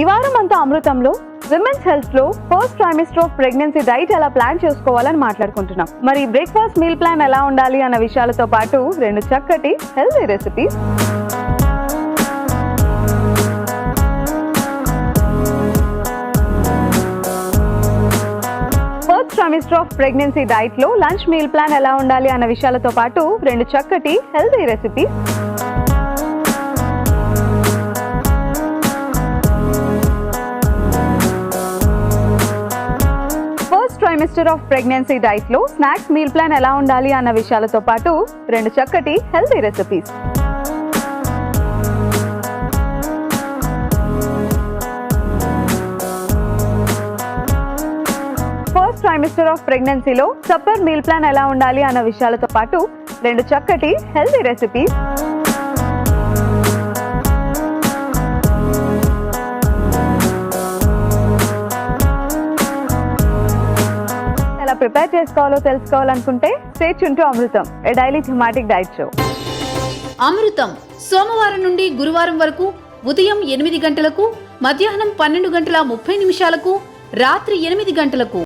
ఈ వారం అంతా అమృతంలో విమెన్స్ హెల్త్ లో first trimester of pregnancy diet ఎలా ప్లాన్ చేసుకోవాలని మాట్లాడుకుంటున్నాం. మరి బ్రేక్ఫాస్ట్ మీల్ ప్లాన్ ఎలా ఉండాలి అన్న విషయాలతో పాటు 2 చక్కటి healthy recipes, first trimester of pregnancy diet లో లంచ్ మీల్ ప్లాన్ ఎలా ఉండాలి అన్న విషయాలతో పాటు 2 చక్కటి healthy recipes, trimester of pregnancy diet లో స్నాక్స్ మీల్ ప్లాన్ ఎలా ఉండాలి అన్న విషయాలతో పాటు 2 చక్కటి healthy recipes. First trimester of ప్రెగ్నెన్సీలో సప్పర్ మీల్ ప్లాన్ ఎలా ఉండాలి అన్న విషయాలతో పాటు 2 చక్కటి హెల్తీ రెసిపీస్. ప్రిపేర్ చేసుకోవాలో తెలుసుకోవాలనుకుంటే stay tune to Amrutham, a daily thematic diet show. Amrutham సోమవారం నుండి గురువారం వరకు ఉదయం 8 గంటలకు, మధ్యాహ్నం 12:30 రాత్రి 8 గంటలకు.